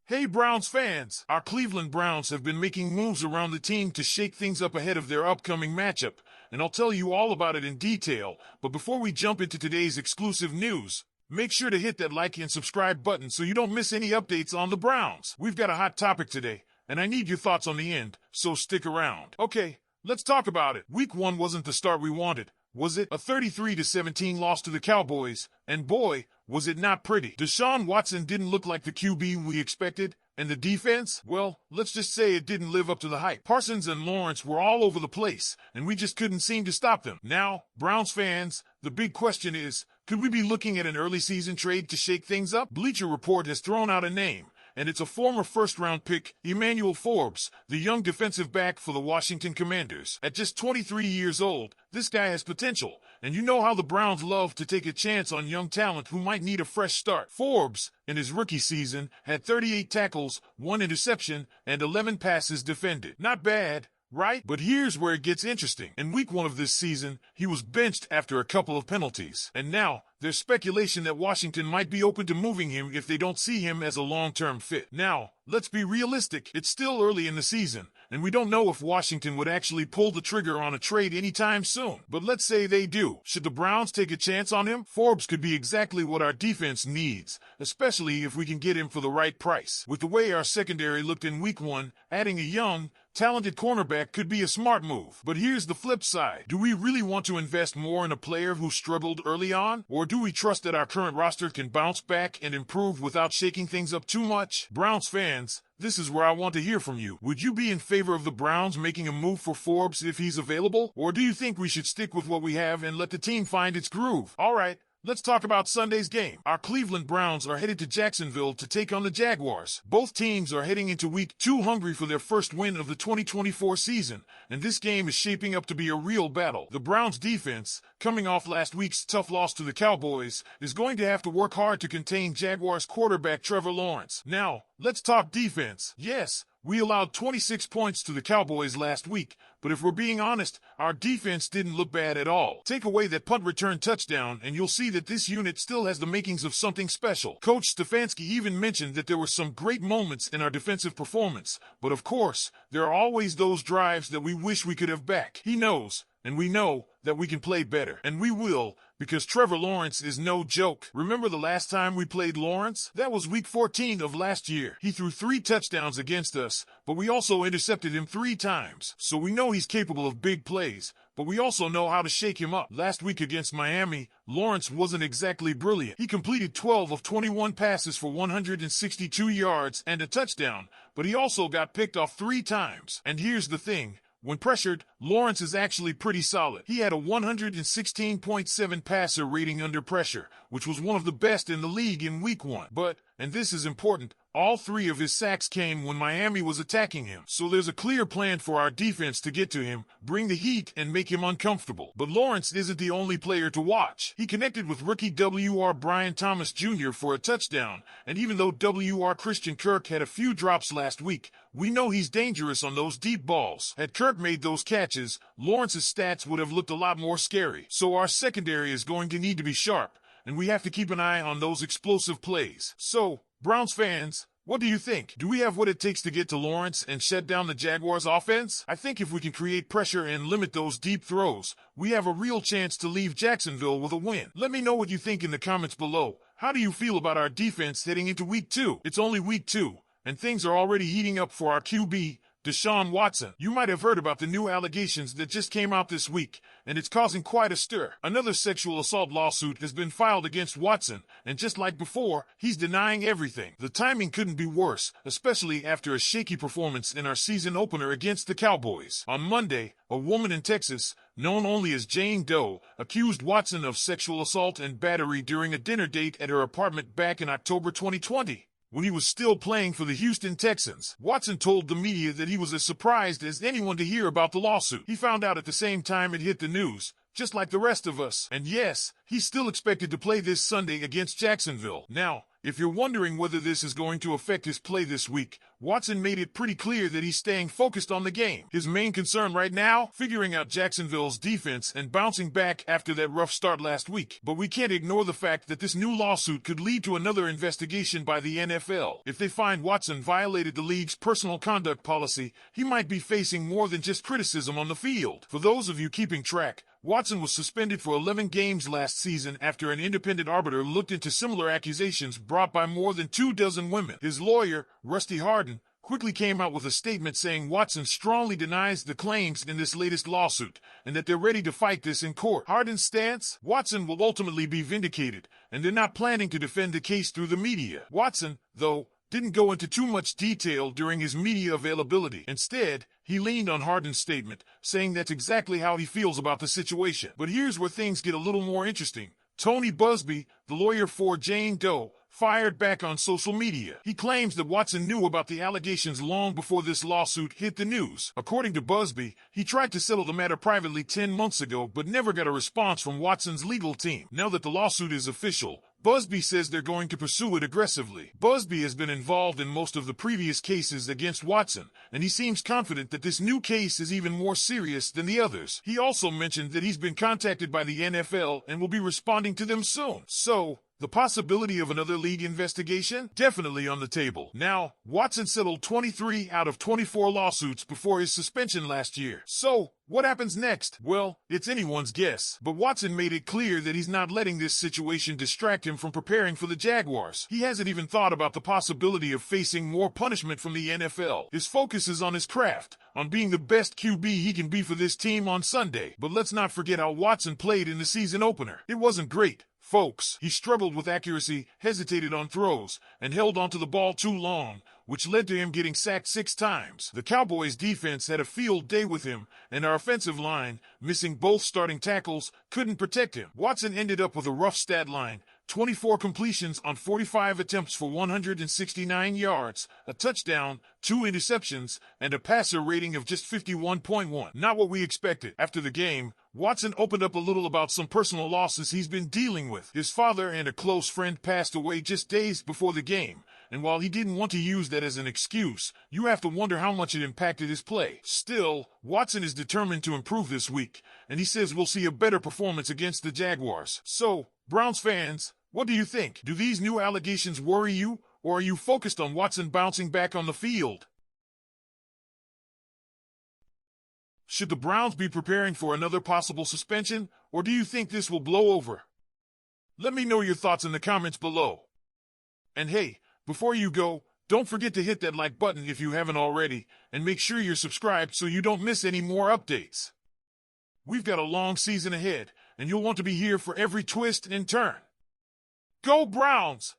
Hey Browns fans! Our Cleveland Browns have been making moves around the team to shake things up ahead of their upcoming matchup, and I'll tell you all about it in detail. But before we jump into today's exclusive news, make sure to hit that like and subscribe button so you don't miss any updates on the Browns. We've got a hot topic today, and I need your thoughts on the end, so stick around. Okay, let's talk about it. Week 1 wasn't the start we wanted, was it? A 33-17 loss to the Cowboys, and boy, was it not pretty. Deshaun Watson didn't look like the QB we expected, and the defense, well, let's just say it didn't live up to the hype. Parsons and Lawrence were all over the place, and we just couldn't seem to stop them. Now, Browns fans, the big question is, could we be looking at an early season trade to shake things up? Bleacher Report has thrown out a name, and it's a former first-round pick, Emmanuel Forbes, the young defensive back for the Washington Commanders. At just 23 years old, this guy has potential, and you know how the Browns love to take a chance on young talent who might need a fresh start. Forbes, in his rookie season, had 38 tackles, 1 interception, and 11 passes defended. Not bad, right? But here's where it gets interesting. In week 1 of this season, he was benched after a couple of penalties. And now, there's speculation that Washington might be open to moving him if they don't see him as a long-term fit. Now, let's be realistic. It's still early in the season, and we don't know if Washington would actually pull the trigger on a trade anytime soon. But let's say they do. Should the Browns take a chance on him? Forbes could be exactly what our defense needs, especially if we can get him for the right price. With the way our secondary looked in week 1, adding a young, talented cornerback could be a smart move. But here's the flip side. Do we really want to invest more in a player who struggled early on? Or do we trust that our current roster can bounce back and improve without shaking things up too much? Browns fans, this is where I want to hear from you. Would you be in favor of the Browns making a move for Forbes if he's available? Or do you think we should stick with what we have and let the team find its groove? All right. Let's talk about Sunday's game. Our Cleveland Browns are headed to Jacksonville to take on the Jaguars. Both teams are heading into week 2 hungry for their first win of the 2024 season, and this game is shaping up to be a real battle. The Browns defense, coming off last week's tough loss to the Cowboys, is going to have to work hard to contain Jaguars quarterback Trevor Lawrence. Now, let's talk defense. Yes, we allowed 26 points to the Cowboys last week, but if we're being honest, our defense didn't look bad at all. Take away that punt return touchdown, and you'll see that this unit still has the makings of something special. Coach Stefanski even mentioned that there were some great moments in our defensive performance, but of course, there are always those drives that we wish we could have back. He knows, and we know, that we can play better. And we will, because Trevor Lawrence is no joke. Remember the last time we played Lawrence? That was week 14 of last year. He threw 3 touchdowns against us, but we also intercepted him 3 times. So we know he's capable of big plays, but we also know how to shake him up. Last week against Miami, Lawrence wasn't exactly brilliant. He completed 12 of 21 passes for 162 yards and a touchdown, but he also got picked off 3 times. And here's the thing. When pressured, Lawrence is actually pretty solid. He had a 116.7 passer rating under pressure, which was one of the best in the league in week 1. But, and this is important, all 3 of his sacks came when Miami was attacking him. So there's a clear plan for our defense to get to him, bring the heat, and make him uncomfortable. But Lawrence isn't the only player to watch. He connected with rookie W.R. Brian Thomas Jr. for a touchdown, and even though W.R. Christian Kirk had a few drops last week, we know he's dangerous on those deep balls. Had Kirk made those catches, Lawrence's stats would have looked a lot more scary. So our secondary is going to need to be sharp, and we have to keep an eye on those explosive plays. So, Browns fans, what do you think? Do we have what it takes to get to Lawrence and shut down the Jaguars' offense? I think if we can create pressure and limit those deep throws, we have a real chance to leave Jacksonville with a win. Let me know what you think in the comments below. How do you feel about our defense heading into week 2? It's only week 2, and things are already heating up for our QB, Deshaun Watson. You might have heard about the new allegations that just came out this week, and it's causing quite a stir. Another sexual assault lawsuit has been filed against Watson, and just like before, he's denying everything. The timing couldn't be worse, especially after a shaky performance in our season opener against the Cowboys. On Monday, a woman in Texas, known only as Jane Doe, accused Watson of sexual assault and battery during a dinner date at her apartment back in October 2020. When he was still playing for the Houston Texans. Watson told the media that he was as surprised as anyone to hear about the lawsuit. He found out at the same time it hit the news, just like the rest of us. And yes, he's still expected to play this Sunday against Jacksonville. Now, If you're wondering whether this is going to affect his play this week, Watson made it pretty clear that he's staying focused on the game. His main concern right now, figuring out Jacksonville's defense and bouncing back after that rough start last week. But we can't ignore the fact that this new lawsuit could lead to another investigation by the NFL. If they find Watson violated the league's personal conduct policy, he might be facing more than just criticism on the field. For those of you keeping track, Watson was suspended for 11 games last season after an independent arbiter looked into similar accusations brought by more than 24 women. His lawyer, Rusty Hardin, quickly came out with a statement saying Watson strongly denies the claims in this latest lawsuit and that they're ready to fight this in court. Hardin's stance? Watson will ultimately be vindicated, and they're not planning to defend the case through the media. Watson, though, didn't go into too much detail during his media availability. Instead, he leaned on Hardin's statement, saying that's exactly how he feels about the situation. But here's where things get a little more interesting. Tony Busby, the lawyer for Jane Doe, fired back on social media. He claims that Watson knew about the allegations long before this lawsuit hit the news. According to Busby, he tried to settle the matter privately 10 months ago, but never got a response from Watson's legal team. Now that the lawsuit is official, Busby says they're going to pursue it aggressively. Busby has been involved in most of the previous cases against Watson, and he seems confident that this new case is even more serious than the others. He also mentioned that he's been contacted by the NFL and will be responding to them soon. So, the possibility of another league investigation? Definitely on the table. Now, Watson settled 23 out of 24 lawsuits before his suspension last year. So, what happens next? Well, it's anyone's guess. But Watson made it clear that he's not letting this situation distract him from preparing for the Jaguars. He hasn't even thought about the possibility of facing more punishment from the NFL. His focus is on his craft, on being the best QB he can be for this team on Sunday. But let's not forget how Watson played in the season opener. It wasn't great, folks. He struggled with accuracy, hesitated on throws, and held onto the ball too long, which led to him getting sacked 6 times. The Cowboys' defense had a field day with him, and our offensive line, missing both starting tackles, couldn't protect him. Watson ended up with a rough stat line: 24 completions on 45 attempts for 169 yards, a touchdown, 2 interceptions, and a passer rating of just 51.1. Not what we expected. After the game, Watson opened up a little about some personal losses he's been dealing with. His father and a close friend passed away just days before the game, and while he didn't want to use that as an excuse, you have to wonder how much it impacted his play. Still, Watson is determined to improve this week, and he says we'll see a better performance against the Jaguars. So, Browns fans, what do you think? Do these new allegations worry you, or are you focused on Watson bouncing back on the field? Should the Browns be preparing for another possible suspension, or do you think this will blow over? Let me know your thoughts in the comments below. And hey, before you go, don't forget to hit that like button if you haven't already, and make sure you're subscribed so you don't miss any more updates. We've got a long season ahead, and you'll want to be here for every twist and turn. Go Browns!